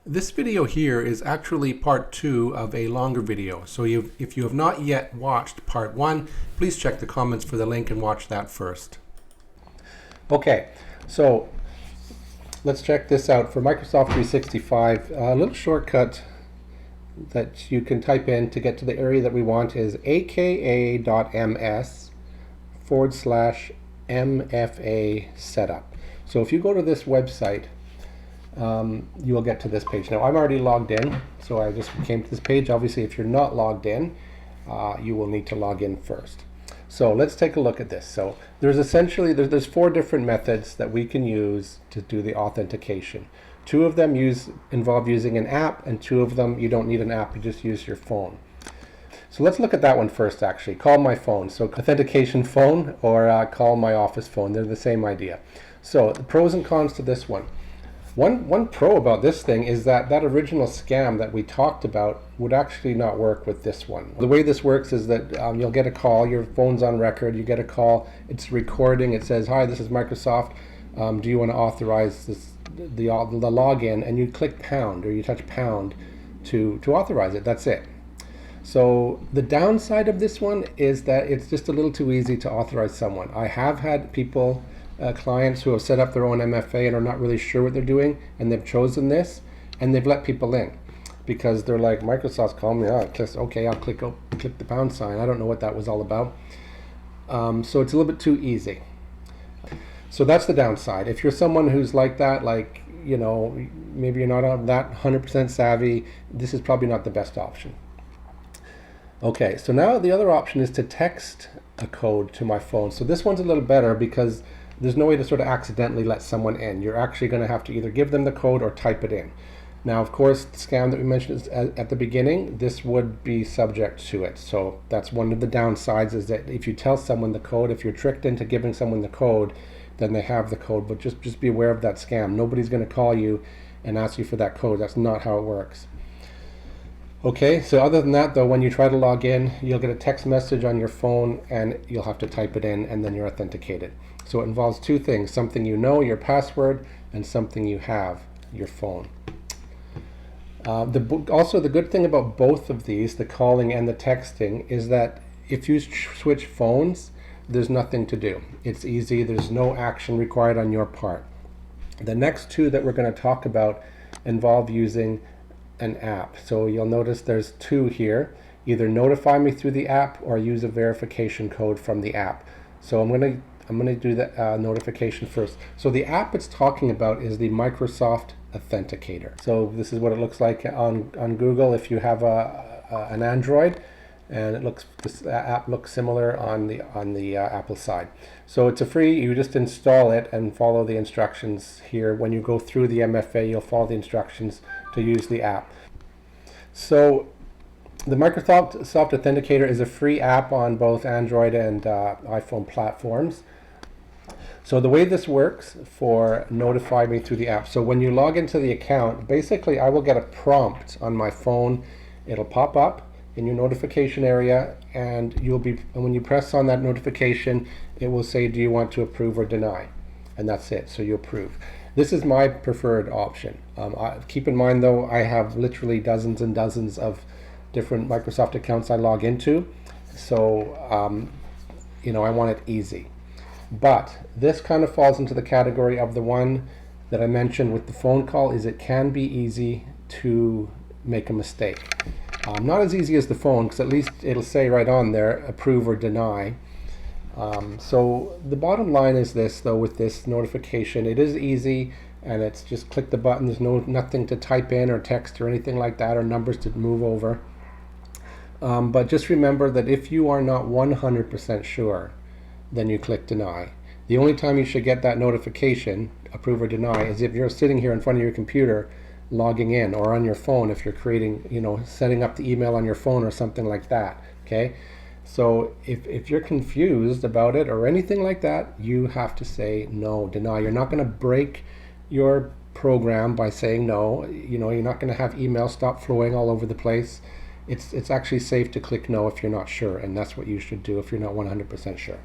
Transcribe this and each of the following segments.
This video here is actually part 2 of a longer video. So if you have not yet watched part 1, please check the comments for the link and watch that first. Okay, so let's check this out. For Microsoft 365, a little shortcut that you can type in to get to the area that we want is aka.ms /MFA setup. So if you go to this website, you will get to this page. Now I'm already logged in, so I just came to this page. Obviously, if you're not logged in, you will need to log in first. So let's take a look at this. So there's essentially there's 4 different methods that we can use to do the authentication. 2 of them involve using an app, and 2 of them you don't need an app, you just use your phone. So let's look at that one first. Actually, call my phone. So authentication phone or call my office phone, they're the same idea. So the pros and cons to this one. One pro about this thing is that original scam that we talked about would actually not work with this one. The way this works is that you'll get a call, your phone's on record, you get a call, it's recording, it says, "Hi, this is Microsoft, do you want to authorize the login?" And you click pound, or you touch pound to authorize it. That's it. So the downside of this one is that it's just a little too easy to authorize someone. I have had people, clients who have set up their own MFA and are not really sure what they're doing, and they've chosen this, and they've let people in because they're like, "Microsoft's calling me." Okay, I'll click the pound sign. I don't know what that was all about. So it's a little bit too easy. So that's the downside. If you're someone who's like that, like, you know, maybe you're not that 100% savvy, this is probably not the best option. Okay, so now the other option is to text a code to my phone. So this one's a little better because there's no way to sort of accidentally let someone in. You're actually going to have to either give them the code or type it in. Now, of course, the scam that we mentioned at the beginning, this would be subject to it. So that's one of the downsides, is that if you tell someone the code, if you're tricked into giving someone the code, then they have the code. But just be aware of that scam. Nobody's going to call you and ask you for that code. That's not how it works. Okay, so other than that though, when you try to log in, you'll get a text message on your phone and you'll have to type it in, and then you're authenticated. So it involves 2 things: something you know, your password, and something you have, your phone. Also, the good thing about both of these, the calling and the texting, is that if you switch phones, there's nothing to do. It's easy, there's no action required on your part. The next 2 that we're going to talk about involve using an app. So you'll notice there's 2 here: either notify me through the app or use a verification code from the app. So I'm going to do the notification first. So the app it's talking about is the Microsoft Authenticator. So this is what it looks like on Google if you have an Android, and this app looks similar on the Apple side. So it's a free. You just install it and follow the instructions here. When you go through the MFA, you'll follow the instructions to use the app. So the Microsoft Authenticator is a free app on both Android and iPhone platforms. So the way this works for notify me through the app, so when you log into the account, basically I will get a prompt on my phone. It'll pop up in your notification area, and when you press on that notification, it will say, "Do you want to approve or deny?" And that's it. So you approve. This is my preferred option. Keep in mind though, I have literally dozens and dozens of different Microsoft accounts I log into, so I want it easy. But this kind of falls into the category of the one that I mentioned with the phone call, is it can be easy to make a mistake. Not as easy as the phone, because at least it'll say right on there, approve or deny. So the bottom line is this though, with this notification, it is easy, and it's just click the button. There's nothing to type in or text or anything like that, or numbers to move over. But just remember that if you are not 100% sure, then you click deny. The only time you should get that notification, approve or deny, is if you're sitting here in front of your computer logging in, or on your phone if you're creating, setting up the email on your phone or something like that. Okay, so if you're confused about it or anything like that, you have to say no, deny. You're not going to break your program by saying no. You're not going to have email stop flowing all over the place. It's actually safe to click no if you're not sure, and that's what you should do if you're not 100% sure.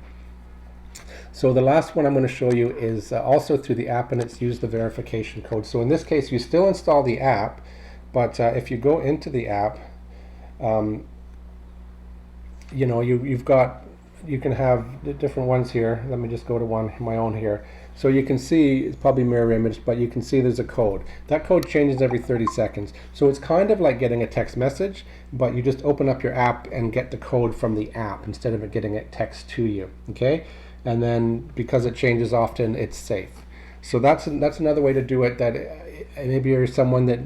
So the last one I'm going to show you is also through the app, and it's use the verification code. So in this case, you still install the app, but if you go into the app, you know, you can have the different ones here. Let me just go to my own here. So you can see, it's probably mirror image, but you can see there's a code. That code changes every 30 seconds. So it's kind of like getting a text message, but you just open up your app and get the code from the app instead of it getting it text to you, okay? And then because it changes often, it's safe. So that's another way to do it, that maybe you're someone that,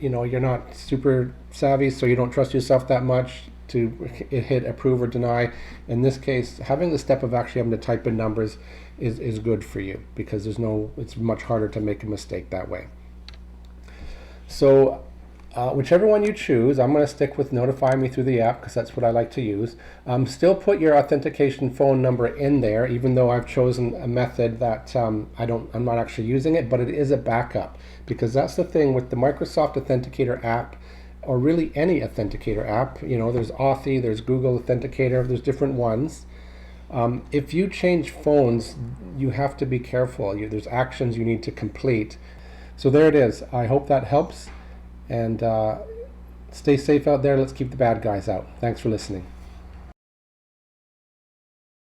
you know, you're not super savvy, so you don't trust yourself that much to hit approve or deny. In this case, having the step of actually having to type in numbers is good for you, because it's much harder to make a mistake that way. So whichever one you choose, I'm going to stick with notify me through the app because that's what I like to use. Still put your authentication phone number in there, even though I've chosen a method that I'm not actually using it, but it is a backup, because that's the thing with the Microsoft Authenticator app, or really any authenticator app. You know, there's Authy, there's Google Authenticator, there's different ones. If you change phones, you have to be careful. There's actions you need to complete. So there it is. I hope that helps, and stay safe out there. Let's keep the bad guys out. Thanks for listening.